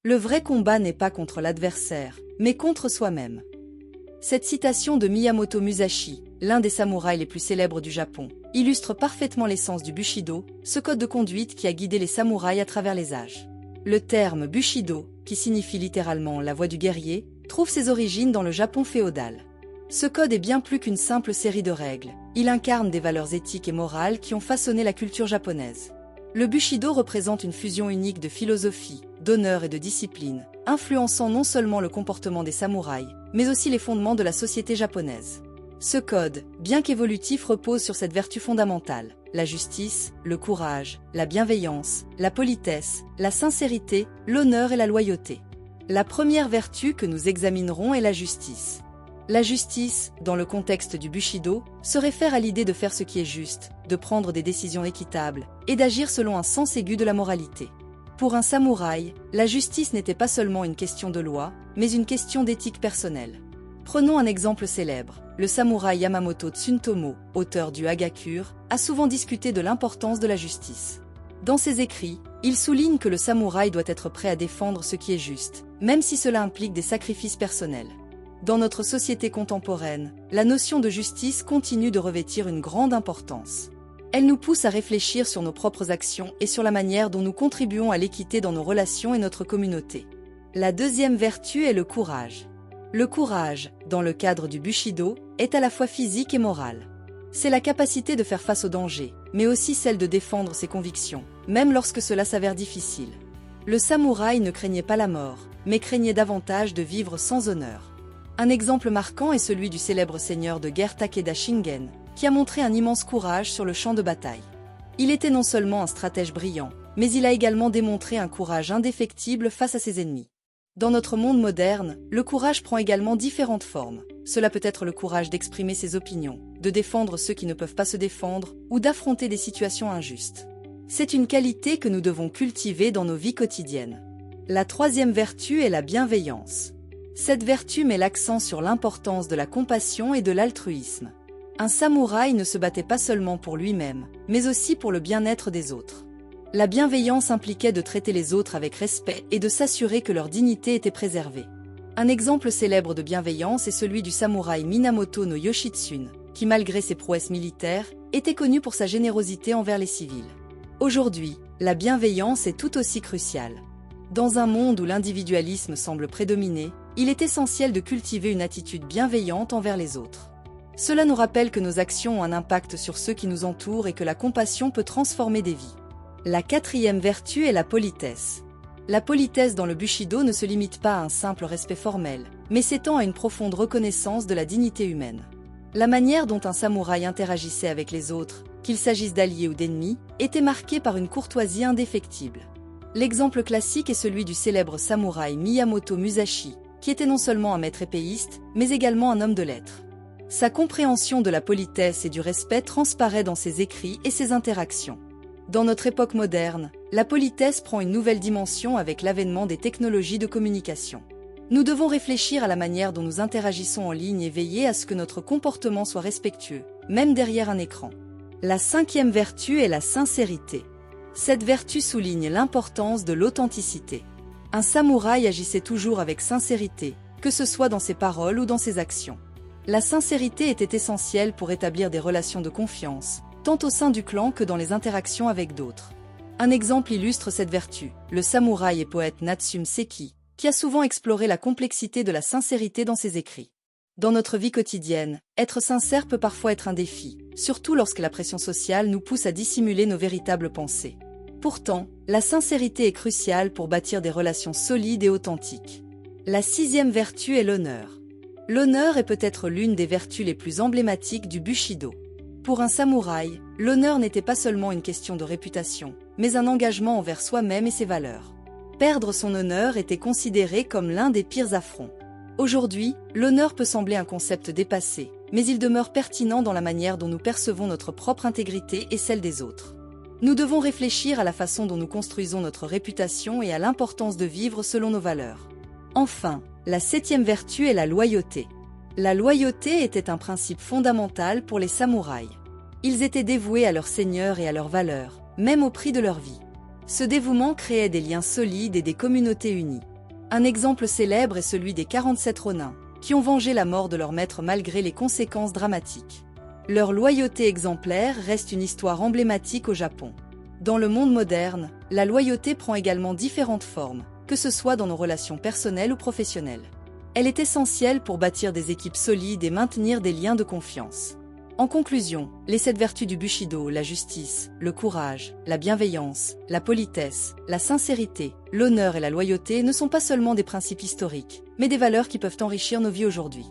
Le vrai combat n'est pas contre l'adversaire, mais contre soi-même. Cette citation de Miyamoto Musashi, l'un des samouraïs les plus célèbres du Japon, illustre parfaitement l'essence du Bushido, ce code de conduite qui a guidé les samouraïs à travers les âges. Le terme Bushido, qui signifie littéralement la voie du guerrier, trouve ses origines dans le Japon féodal. Ce code est bien plus qu'une simple série de règles, il incarne des valeurs éthiques et morales qui ont façonné la culture japonaise. Le Bushido représente une fusion unique de philosophie, d'honneur et de discipline, influençant non seulement le comportement des samouraïs, mais aussi les fondements de la société japonaise. Ce code, bien qu'évolutif, repose sur cette vertu fondamentale: la justice, le courage, la bienveillance, la politesse, la sincérité, l'honneur et la loyauté. La première vertu que nous examinerons est la justice. La justice, dans le contexte du Bushido, se réfère à l'idée de faire ce qui est juste, de prendre des décisions équitables, et d'agir selon un sens aigu de la moralité. Pour un samouraï, la justice n'était pas seulement une question de loi, mais une question d'éthique personnelle. Prenons un exemple célèbre. Le samouraï Yamamoto Tsuntomo, auteur du Hagakure, a souvent discuté de l'importance de la justice. Dans ses écrits, il souligne que le samouraï doit être prêt à défendre ce qui est juste, même si cela implique des sacrifices personnels. Dans notre société contemporaine, la notion de justice continue de revêtir une grande importance. Elle nous pousse à réfléchir sur nos propres actions et sur la manière dont nous contribuons à l'équité dans nos relations et notre communauté. La deuxième vertu est le courage. Le courage, dans le cadre du Bushido, est à la fois physique et moral. C'est la capacité de faire face aux dangers, mais aussi celle de défendre ses convictions, même lorsque cela s'avère difficile. Le samouraï ne craignait pas la mort, mais craignait davantage de vivre sans honneur. Un exemple marquant est celui du célèbre seigneur de guerre Takeda Shingen, qui a montré un immense courage sur le champ de bataille. Il était non seulement un stratège brillant, mais il a également démontré un courage indéfectible face à ses ennemis. Dans notre monde moderne, le courage prend également différentes formes. Cela peut être le courage d'exprimer ses opinions, de défendre ceux qui ne peuvent pas se défendre, ou d'affronter des situations injustes. C'est une qualité que nous devons cultiver dans nos vies quotidiennes. La troisième vertu est la bienveillance. Cette vertu met l'accent sur l'importance de la compassion et de l'altruisme. Un samouraï ne se battait pas seulement pour lui-même, mais aussi pour le bien-être des autres. La bienveillance impliquait de traiter les autres avec respect et de s'assurer que leur dignité était préservée. Un exemple célèbre de bienveillance est celui du samouraï Minamoto no Yoshitsune, qui malgré ses prouesses militaires, était connu pour sa générosité envers les civils. Aujourd'hui, la bienveillance est tout aussi cruciale. Dans un monde où l'individualisme semble prédominer, il est essentiel de cultiver une attitude bienveillante envers les autres. Cela nous rappelle que nos actions ont un impact sur ceux qui nous entourent et que la compassion peut transformer des vies. La quatrième vertu est la politesse. La politesse dans le Bushido ne se limite pas à un simple respect formel, mais s'étend à une profonde reconnaissance de la dignité humaine. La manière dont un samouraï interagissait avec les autres, qu'il s'agisse d'alliés ou d'ennemis, était marquée par une courtoisie indéfectible. L'exemple classique est celui du célèbre samouraï Miyamoto Musashi, qui était non seulement un maître épéiste, mais également un homme de lettres. Sa compréhension de la politesse et du respect transparaît dans ses écrits et ses interactions. Dans notre époque moderne, la politesse prend une nouvelle dimension avec l'avènement des technologies de communication. Nous devons réfléchir à la manière dont nous interagissons en ligne et veiller à ce que notre comportement soit respectueux, même derrière un écran. La cinquième vertu est la sincérité. Cette vertu souligne l'importance de l'authenticité. Un samouraï agissait toujours avec sincérité, que ce soit dans ses paroles ou dans ses actions. La sincérité était essentielle pour établir des relations de confiance, tant au sein du clan que dans les interactions avec d'autres. Un exemple illustre cette vertu, le samouraï et poète Natsume Seki, qui a souvent exploré la complexité de la sincérité dans ses écrits. Dans notre vie quotidienne, être sincère peut parfois être un défi, surtout lorsque la pression sociale nous pousse à dissimuler nos véritables pensées. Pourtant, la sincérité est cruciale pour bâtir des relations solides et authentiques. La sixième vertu est l'honneur. L'honneur est peut-être l'une des vertus les plus emblématiques du Bushido. Pour un samouraï, l'honneur n'était pas seulement une question de réputation, mais un engagement envers soi-même et ses valeurs. Perdre son honneur était considéré comme l'un des pires affronts. Aujourd'hui, l'honneur peut sembler un concept dépassé, mais il demeure pertinent dans la manière dont nous percevons notre propre intégrité et celle des autres. Nous devons réfléchir à la façon dont nous construisons notre réputation et à l'importance de vivre selon nos valeurs. Enfin, la septième vertu est la loyauté. La loyauté était un principe fondamental pour les samouraïs. Ils étaient dévoués à leur seigneur et à leurs valeurs, même au prix de leur vie. Ce dévouement créait des liens solides et des communautés unies. Un exemple célèbre est celui des 47 Ronins, qui ont vengé la mort de leur maître malgré les conséquences dramatiques. Leur loyauté exemplaire reste une histoire emblématique au Japon. Dans le monde moderne, la loyauté prend également différentes formes, que ce soit dans nos relations personnelles ou professionnelles. Elle est essentielle pour bâtir des équipes solides et maintenir des liens de confiance. En conclusion, les 7 vertus du Bushido, la justice, le courage, la bienveillance, la politesse, la sincérité, l'honneur et la loyauté ne sont pas seulement des principes historiques, mais des valeurs qui peuvent enrichir nos vies aujourd'hui.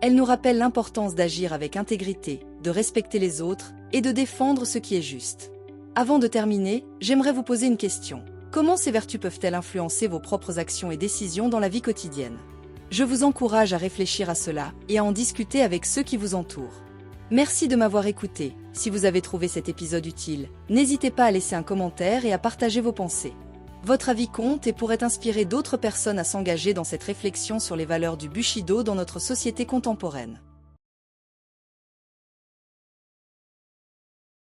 Elles nous rappellent l'importance d'agir avec intégrité, de respecter les autres et de défendre ce qui est juste. Avant de terminer, j'aimerais vous poser une question. Comment ces vertus peuvent-elles influencer vos propres actions et décisions dans la vie quotidienne? Je vous encourage à réfléchir à cela et à en discuter avec ceux qui vous entourent. Merci de m'avoir écouté. Si vous avez trouvé cet épisode utile, n'hésitez pas à laisser un commentaire et à partager vos pensées. Votre avis compte et pourrait inspirer d'autres personnes à s'engager dans cette réflexion sur les valeurs du Bushido dans notre société contemporaine.